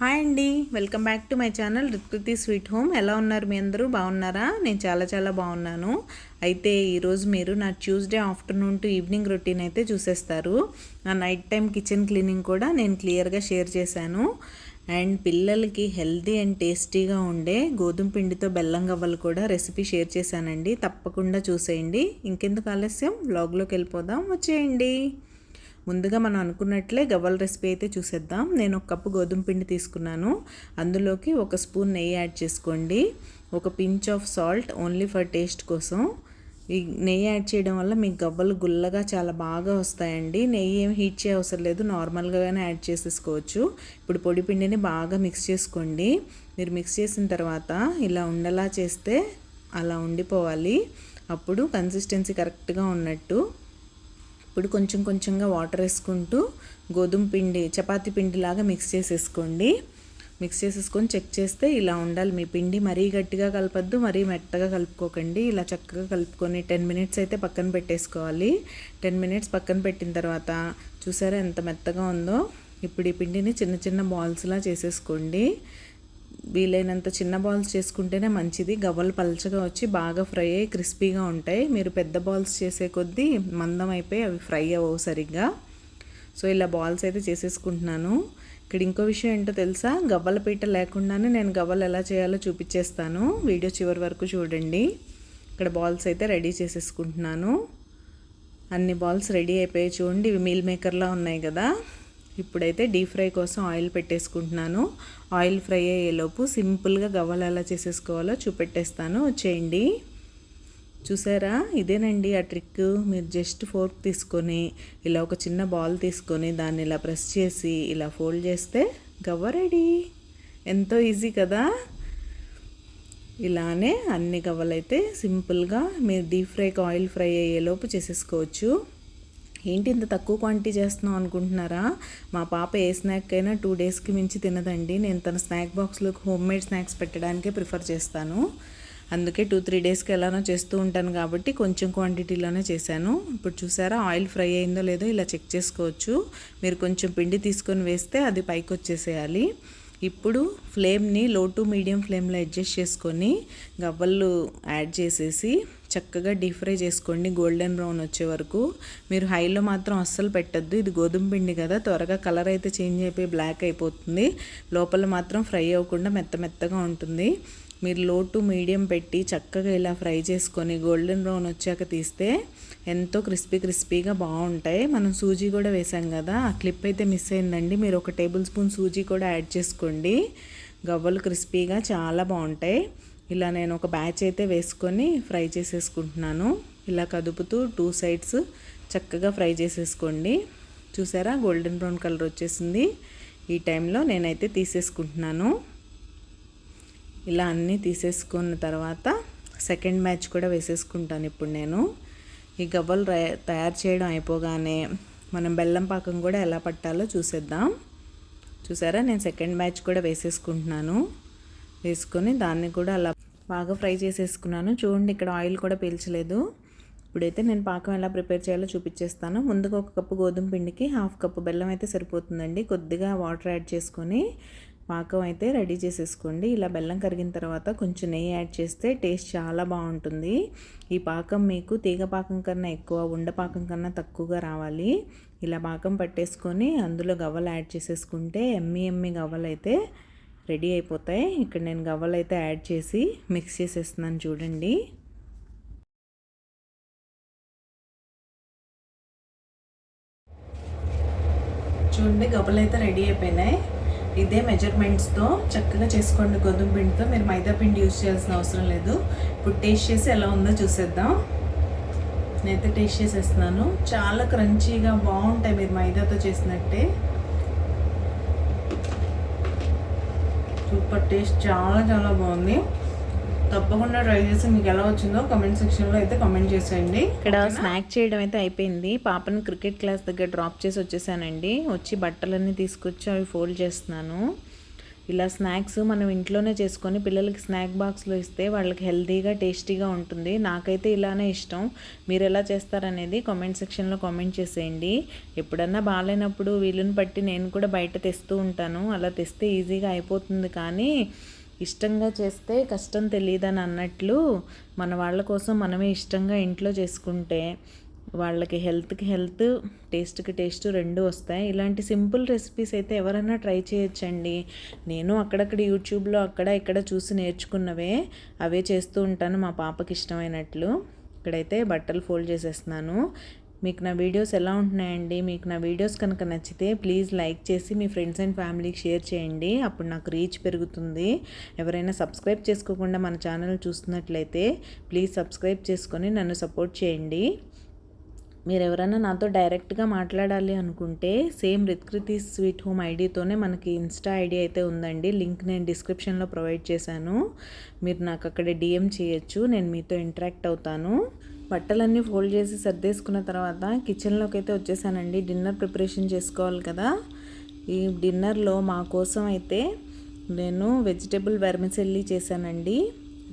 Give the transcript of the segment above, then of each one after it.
Hi అండి, welcome back to my channel Ritkriti sweet home. ఎలా ఉన్నారు మీ అందరూ? బాగున్నారా? నేను చాలా బాగున్నాను. అయితే ఈరోజు మీరు నా Tuesday afternoon to evening routine అయితే చూసేస్తారు. నా నైట్ టైం కిచెన్ క్లీనింగ్ కూడా నేను క్లియర్గా షేర్ చేశాను. అండ్ పిల్లలకి హెల్తీ అండ్ టేస్టీగా ఉండే గోధుమ పిండితో బెల్లం గవ్వలు కూడా రెసిపీ షేర్ చేశానండి. తప్పకుండా చూసేయండి. ఇంకెందుకు ఆలస్యం, వ్లాగ్లోకి వెళ్ళిపోదాం, వచ్చేయండి. ముందుగా మనం అనుకున్నట్లే గవ్వల రెసిపీ అయితే చూసేద్దాం. నేను ఒక కప్పు గోధుమ పిండి తీసుకున్నాను. అందులోకి ఒక స్పూన్ నెయ్యి యాడ్ చేసుకోండి. ఒక pinch of salt only for taste కోసం. ఈ నెయ్యి యాడ్ చేయడం వల్ల మీకు గవ్వలు గుల్లగా చాలా బాగా వస్తాయండి. నెయ్యి ఏమి హీట్ చేయ అవసరం లేదు, నార్మల్గానే యాడ్ చేసేసుకోవచ్చు. ఇప్పుడు పొడి పిండిని బాగా మిక్స్ చేసుకోండి. మీరు మిక్స్ చేసిన తర్వాత ఇలా ఉండలా చేస్తే అలా ఉండిపోవాలి. అప్పుడు కన్సిస్టెన్సీ కరెక్ట్గా ఉన్నట్టు. ఇప్పుడు కొంచెంగా వాటర్ వేసుకుంటూ గోధుమ పిండి చపాతీ పిండిలాగా మిక్స్ చేసేసుకొని చెక్ చేస్తే ఇలా ఉండాలి మీ పిండి. మరీ గట్టిగా కలపద్దు, మరీ మెత్తగా కలుపుకోకండి. ఇలా చక్కగా కలుపుకొని 10 మినిట్స్ అయితే పక్కన పెట్టేసుకోవాలి. 10 మినిట్స్ పక్కన పెట్టిన తర్వాత చూసారా ఎంత మెత్తగా ఉందో. ఇప్పుడు ఈ పిండిని చిన్న బాల్స్లా చేసేసుకోండి. వీలైనంత చిన్న బాల్స్ చేసుకుంటేనే మంచిది. గవ్వలు పలచగా వచ్చి బాగా ఫ్రై అయ్యి క్రిస్పీగా ఉంటాయి. మీరు పెద్ద బాల్స్ చేసే కొద్దీ మందం అయిపోయి అవి ఫ్రై అవ్వవు సరిగ్గా. సో ఇలా బాల్స్ అయితే చేసేసుకుంటున్నాను. ఇక్కడ ఇంకో విషయం ఏంటో తెలుసా, గవ్వల పీట లేకుండానే నేను గవ్వలు ఎలా చేయాలో చూపించేస్తాను. వీడియో చివరి వరకు చూడండి. ఇక్కడ బాల్స్ అయితే రెడీ చేసేసుకుంటున్నాను. అన్ని బాల్స్ రెడీ అయిపోయాయి చూడండి. ఇవి మీల్ మేకర్లా ఉన్నాయి కదా. ఇప్పుడైతే డీప్ ఫ్రై కోసం ఆయిల్ పెట్టేసుకుంటున్నాను. ఆయిల్ ఫ్రై అయ్యేలోపు సింపుల్గా గవ్వలు ఎలా చేసేసుకోవాలో చూపెట్టేస్తాను, వచ్చేయండి. చూసారా, ఇదేనండి ఆ ట్రిక్. మీరు జస్ట్ ఫోర్క్ తీసుకొని ఇలా ఒక చిన్న బాల్ తీసుకొని దాన్ని ఇలా ప్రెస్ చేసి ఇలా ఫోల్డ్ చేస్తే గవ్వ రెడీ. ఎంతో ఈజీ కదా. ఇలానే అన్ని గవ్వలైతే సింపుల్గా మీరు డీప్ ఫ్రైకి ఆయిల్ ఫ్రై అయ్యేలోపు చేసేసుకోవచ్చు. ఏంటి ఇంత తక్కువ క్వాంటిటీ చేస్తున్నాం అనుకుంటున్నారా? మా పాప ఏ స్నాక్ అయినా 2 డేస్కి మించి తినదండి. నేను తన స్నాక్ బాక్స్లో హోమ్ మేడ్ స్నాక్స్ పెట్టడానికే ప్రిఫర్ చేస్తాను. అందుకే 2-3 డేస్కి ఎలానో చేస్తూ ఉంటాను కాబట్టి కొంచెం క్వాంటిటీలోనే చేశాను. ఇప్పుడు చూసారా ఆయిల్ ఫ్రై అయిందో లేదో ఇలా చెక్ చేసుకోవచ్చు. మీరు కొంచెం పిండి తీసుకొని వేస్తే అది పైకి వచ్చేసేయాలి. ఇప్పుడు ఫ్లేమ్ని లో టు మీడియం ఫ్లేమ్లో అడ్జస్ట్ చేసుకొని గవ్వలు యాడ్ చేసేసి చక్కగా డీప్ ఫ్రై చేసుకోండి గోల్డెన్ బ్రౌన్ వచ్చే వరకు. మీరు హైలో మాత్రం అస్సలు పెట్టద్దు. ఇది గోధుమ పిండి కదా, త్వరగా కలర్ అయితే చేంజ్ అయిపోయి బ్లాక్ అయిపోతుంది. లోపల మాత్రం ఫ్రై అవ్వకుండా మెత్తగా ఉంటుంది. మీరు లో టు మీడియం పెట్టి చక్కగా ఇలా ఫ్రై చేసుకొని గోల్డెన్ బ్రౌన్ వచ్చాక తీస్తే ఎంతో క్రిస్పీగా బాగుంటాయి. మనం సూజీ కూడా వేసాం కదా, ఆ క్లిప్ అయితే మిస్ అయిందండి. మీరు 1 టేబుల్ స్పూన్ సూజీ కూడా యాడ్ చేసుకోండి. గవ్వలు క్రిస్పీగా చాలా బాగుంటాయి. ఇలా నేను ఒక బ్యాచ్ అయితే వేసుకొని ఫ్రై చేసేసుకుంటున్నాను. ఇలా కదుపుతూ 2 సైడ్స్ చక్కగా ఫ్రై చేసేసుకోండి. చూసారా గోల్డెన్ బ్రౌన్ కలర్ వచ్చేసింది. ఈ టైంలో నేనైతే తీసేసుకుంటున్నాను. ఇలా అన్నీ తీసేసుకున్న తర్వాత సెకండ్ బ్యాచ్ కూడా వేసేసుకుంటాను. ఇప్పుడు నేను ఈ గవ్వలు తయారు చేయడం అయిపోగానే మనం బెల్లం పాకం కూడా ఎలా పట్టాలో చూసేద్దాం. చూసారా నేను సెకండ్ బ్యాచ్ కూడా వేసేసుకుంటున్నాను. వేసుకొని దాన్ని కూడా అలా బాగా ఫ్రై చేసేసుకున్నాను. చూడండి ఇక్కడ ఆయిల్ కూడా పీల్చలేదు. ఇప్పుడైతే నేను పాకం ఎలా ప్రిపేర్ చేయాలో చూపించేస్తాను. ముందుగా 1 కప్పు గోధుమ పిండికి 1/2 కప్పు బెల్లం అయితే సరిపోతుందండి. కొద్దిగా వాటర్ యాడ్ చేసుకొని పాకం అయితే రెడీ చేసేసుకోండి. ఇలా బెల్లం కరిగిన తర్వాత కొంచెం నెయ్యి యాడ్ చేస్తే టేస్ట్ చాలా బాగుంటుంది. ఈ పాకం మీకు తీగ పాకం కన్నా ఎక్కువ, ఉండ పాకం కన్నా తక్కువగా రావాలి. ఇలా పాకం పట్టేసుకొని అందులో గవ్వలు యాడ్ చేసేసుకుంటే ఎమ్మి గవ్వలు అయితే రెడీ అయిపోతాయి. ఇక్కడ నేను గవ్వలు అయితే యాడ్ చేసి మిక్స్ చేసేస్తున్నాను చూడండి. చూడండి గవ్వలు అయితే రెడీ అయిపోయినాయి. ఇదే మెజర్మెంట్స్తో చక్కగా చేసుకోండి గోధుమ పిండితో. మీరు మైదా పిండి యూజ్ చేయాల్సిన అవసరం లేదు. ఇప్పుడు టేస్ట్ చేసి ఎలా ఉందో చూసేద్దాం. నేనైతే టేస్ట్ చేసేస్తున్నాను. చాలా క్రంచీగా బాగుంటాయి, మీరు మైదాతో చేసినట్టే. సూపర్ టేస్ట్, చాలా బాగుంది. తప్పకుండా ట్రై చేసి మీకు ఎలా వచ్చిందో కమెంట్ సెక్షన్లో అయితే కమెంట్ చేసేయండి. ఇక్కడ స్నాక్ చేయడం అయితే అయిపోయింది. పాపను క్రికెట్ క్లాస్ దగ్గర డ్రాప్ చేసి వచ్చేసానండి. వచ్చి బట్టలన్నీ తీసుకొచ్చి అవి ఫోల్డ్ చేస్తున్నాను. ఇలా స్నాక్స్ మనం ఇంట్లోనే చేసుకొని పిల్లలకి స్నాక్ బాక్స్లో ఇస్తే వాళ్ళకి హెల్తీగా టేస్టీగా ఉంటుంది. నాకైతే ఇలానే ఇష్టం. మీరు ఎలా చేస్తారనేది కామెంట్ సెక్షన్లో కామెంట్ చేసేయండి. ఎప్పుడన్నా బాగాలేనప్పుడు వీలుని బట్టి నేను కూడా బయట తెస్తూ ఉంటాను. అలా తెస్తే ఈజీగా అయిపోతుంది, కానీ ఇష్టంగా చేస్తే కష్టం తెలియదని అన్నట్లు మన వాళ్ళ కోసం మనమే ఇష్టంగా ఇంట్లో చేసుకుంటే వాళ్ళకి హెల్త్కి హెల్త్, టేస్ట్కి టేస్ట్ రెండు వస్తాయి. ఇలాంటి సింపుల్ రెసిపీస్ అయితే ఎవరైనా ట్రై చేయొచ్చండి. నేను అక్కడక్కడ యూట్యూబ్లో అక్కడ ఇక్కడ చూసి నేర్చుకున్నవే అవే చేస్తూ ఉంటాను మా పాపకి ఇష్టమైనట్లు. ఇక్కడైతే బట్టలు ఫోల్డ్ చేసేస్తున్నాను. మీకు నా వీడియోస్ ఎలా ఉంటున్నాయండి? మీకు నా వీడియోస్ కనుక నచ్చితే ప్లీజ్ లైక్ చేసి మీ ఫ్రెండ్స్ అండ్ ఫ్యామిలీకి షేర్ చేయండి. అప్పుడు నాకు రీచ్ పెరుగుతుంది. ఎవరైనా సబ్స్క్రైబ్ చేసుకోకుండా మన ఛానల్ చూస్తున్నట్లయితే ప్లీజ్ సబ్స్క్రైబ్ చేసుకొని నన్ను సపోర్ట్ చేయండి. మీరు ఎవరైనా నాతో డైరెక్ట్గా మాట్లాడాలి అనుకుంటే సేమ్ రిత్కృతి స్వీట్ హోమ్ ఐడితోనే మనకి ఇన్స్టా ఐడి అయితే ఉందండి. లింక్ నేను డిస్క్రిప్షన్లో ప్రొవైడ్ చేశాను. మీరు నాకు అక్కడ డిఎం చేయొచ్చు. నేను మీతో ఇంటరాక్ట్ అవుతాను. బట్టలన్నీ ఫోల్డ్ చేసి సర్దేసుకున్న తర్వాత కిచెన్లోకి అయితే వచ్చేసానండి. డిన్నర్ ప్రిపరేషన్ చేసుకోవాలి కదా. ఈ డిన్నర్లో మా కోసం అయితే నేను వెజిటేబుల్ వెర్మిసెల్లీ చేశానండి.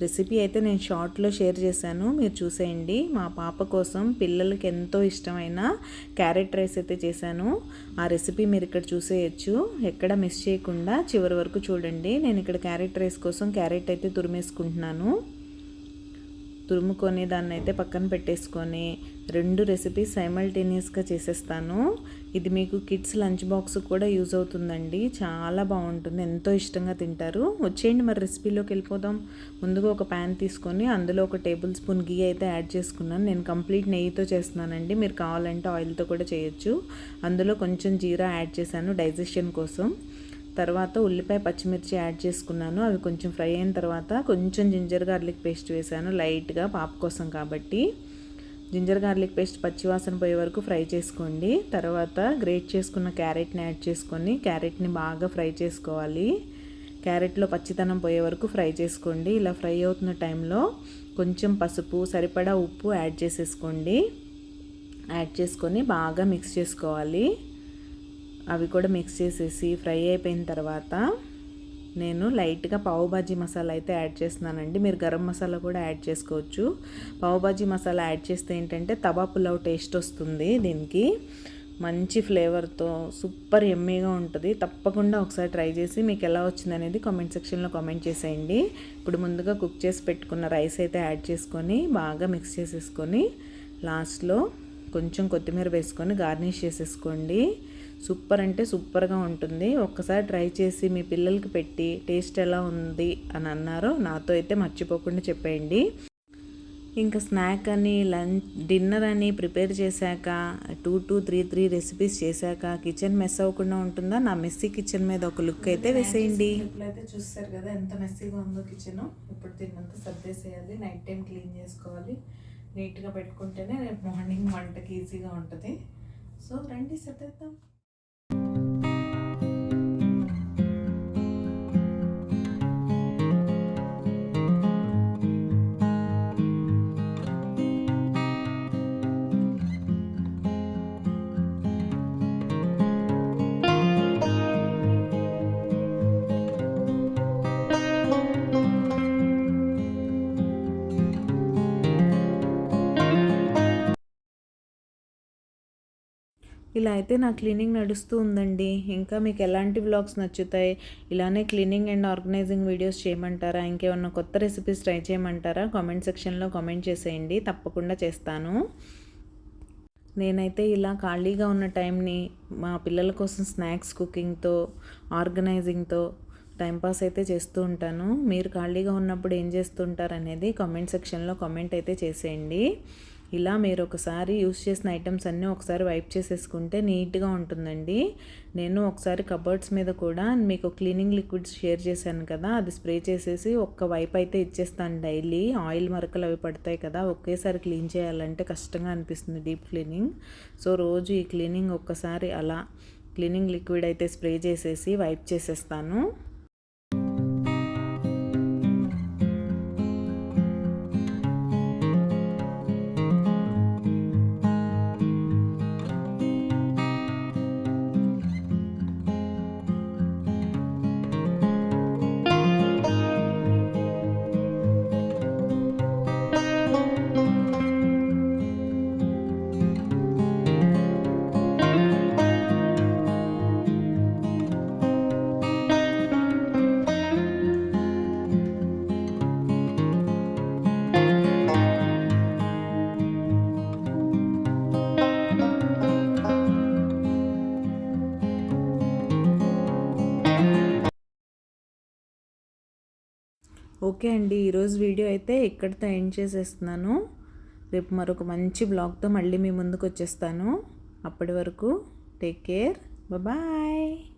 రెసిపీ అయితే నేను షార్ట్లో షేర్ చేశాను, మీరు చూసేయండి. మా పాప కోసం పిల్లలకి ఎంతో ఇష్టమైన క్యారెట్ రైస్ అయితే చేశాను. ఆ రెసిపీ మీరు ఇక్కడ చూసేయచ్చు. ఎక్కడ మిస్ చేయకుండా చివరి వరకు చూడండి. నేను ఇక్కడ క్యారెట్ రైస్ కోసం క్యారెట్ అయితే తురిమేసుకుంటున్నాను. తురుముకొని దాన్ని అయితే పక్కన పెట్టేసుకొని 2 రెసిపీస్ సైమల్టేనియస్గా చేసేస్తాను. ఇది మీకు కిడ్స్ లంచ్ బాక్స్ కూడా యూజ్ అవుతుందండి. చాలా బాగుంటుంది, ఎంతో ఇష్టంగా తింటారు. వచ్చేయండి మరి రెసిపీలోకి వెళ్ళిపోదాం. ముందుగా ఒక ప్యాన్ తీసుకొని అందులో ఒక టేబుల్ స్పూన్ గీ అయితే యాడ్ చేసుకున్నాను. నేను కంప్లీట్ నెయ్యితో చేస్తున్నానండి. మీరు కావాలంటే ఆయిల్తో కూడా చేయొచ్చు. అందులో కొంచెం జీరా యాడ్ చేశాను డైజెషన్ కోసం. తర్వాత ఉల్లిపాయ పచ్చిమిర్చి యాడ్ చేసుకున్నాను. అవి కొంచెం ఫ్రై అయిన తర్వాత కొంచెం జింజర్ గార్లిక్ పేస్ట్ వేసాను లైట్గా, పాప కోసం కాబట్టి. జింజర్ గార్లిక్ పేస్ట్ పచ్చివాసన పోయే వరకు ఫ్రై చేసుకోండి. తర్వాత గ్రేట్ చేసుకున్న క్యారెట్ని యాడ్ చేసుకొని క్యారెట్ని బాగా ఫ్రై చేసుకోవాలి. క్యారెట్లో పచ్చితనం పోయే వరకు ఫ్రై చేసుకోండి. ఇలా ఫ్రై అవుతున్న టైంలో కొంచెం పసుపు, సరిపడా ఉప్పు యాడ్ చేసేసుకోండి. యాడ్ చేసుకొని బాగా మిక్స్ చేసుకోవాలి. అవి కూడా మిక్స్ చేసేసి ఫ్రై అయిపోయిన తర్వాత నేను లైట్గా పావుబాజీ మసాలా అయితే యాడ్ చేస్తున్నానండి. మీరు గరం మసాలా కూడా యాడ్ చేసుకోవచ్చు. పావుబాజీ మసాలా యాడ్ చేస్తే ఏంటంటే తవా పులావ్ టేస్ట్ వస్తుంది. దీనికి మంచి ఫ్లేవర్తో సూపర్ యమ్మీగా ఉంటుంది. తప్పకుండా ఒకసారి ట్రై చేసి మీకు ఎలా వచ్చింది అనేది కామెంట్ సెక్షన్లో కామెంట్ చేసేయండి. ఇప్పుడు ముందుగా కుక్ చేసి పెట్టుకున్న రైస్ అయితే యాడ్ చేసుకొని బాగా మిక్స్ చేసేసుకొని లాస్ట్లో కొంచెం కొత్తిమీర వేసుకొని గార్నిష్ చేసేసుకోండి. సూపర్ అంటే సూపర్గా ఉంటుంది. ఒక్కసారి ట్రై చేసి మీ పిల్లలకి పెట్టి టేస్ట్ ఎలా ఉంది అని అన్నారో నాతో అయితే మర్చిపోకుండా చెప్పేయండి. ఇంకా స్నాక్ అని డిన్నర్ అని ప్రిపేర్ చేశాక 2 to 3 రెసిపీస్ చేశాక కిచెన్ మెస్ అవ్వకుండా ఉంటుందా? నా మెస్సీ కిచెన్ మీద ఒక లుక్ అయితే వేసేయండి. ఇప్పుడైతే చూస్తారు కదా ఎంత మెస్సీగా ఉందో కిచెన్. ఇప్పుడు తిన్నంత సర్దేసేయాలి. నైట్ టైం క్లీన్ చేసుకోవాలి. నీట్గా పెట్టుకుంటేనే రేపు మార్నింగ్ వంటకి ఈజీగా ఉంటుంది. సో రండి సర్దేద్దాం. ఇలా అయితే నా క్లీనింగ్ నడుస్తూ ఉందండి. ఇంకా మీకు ఎలాంటి వ్లాగ్స్ నచ్చుతాయి? ఇలానే క్లీనింగ్ అండ్ ఆర్గనైజింగ్ వీడియోస్ చేయమంటారా? ఇంకేమన్నా కొత్త రెసిపీస్ ట్రై చేయమంటారా? కామెంట్ సెక్షన్లో కామెంట్ చేసేయండి, తప్పకుండా చేస్తాను. నేనైతే ఇలా ఖాళీగా ఉన్న టైంని మా పిల్లల కోసం స్నాక్స్ కుకింగ్తో, ఆర్గనైజింగ్తో టైంపాస్ అయితే చేస్తూ ఉంటాను. మీరు ఖాళీగా ఉన్నప్పుడు ఏం చేస్తుంటారు అనేది కామెంట్ సెక్షన్లో కామెంట్ అయితే చేసేయండి. ఇలా మీరు ఒకసారి యూస్ చేసిన ఐటమ్స్ అన్నీ ఒకసారి వైప్ చేసేసుకుంటే నీట్గా ఉంటుందండి. నేను ఒకసారి కబర్డ్స్ మీద కూడా మీకు క్లీనింగ్ లిక్విడ్స్ షేర్ చేశాను కదా, అది స్ప్రే చేసేసి ఒక్క వైప్ అయితే ఇచ్చేస్తాను డైలీ. ఆయిల్ మరకలు అవి పడతాయి కదా, ఒకేసారి క్లీన్ చేయాలంటే కష్టంగా అనిపిస్తుంది డీప్ క్లీనింగ్. సో రోజు ఈ క్లీనింగ్ ఒక్కసారి అలా క్లీనింగ్ లిక్విడ్ అయితే స్ప్రే చేసేసి వైప్ చేసేస్తాను. ఓకే అండి, ఈరోజు వీడియో అయితే ఇక్కడితో ఎండ్ చేసేస్తున్నాను. రేపు మరొక మంచి బ్లాగ్తో మళ్ళీ మీ ముందుకు వచ్చేస్తాను. అప్పటి వరకు టేక్ కేర్, బాయ్.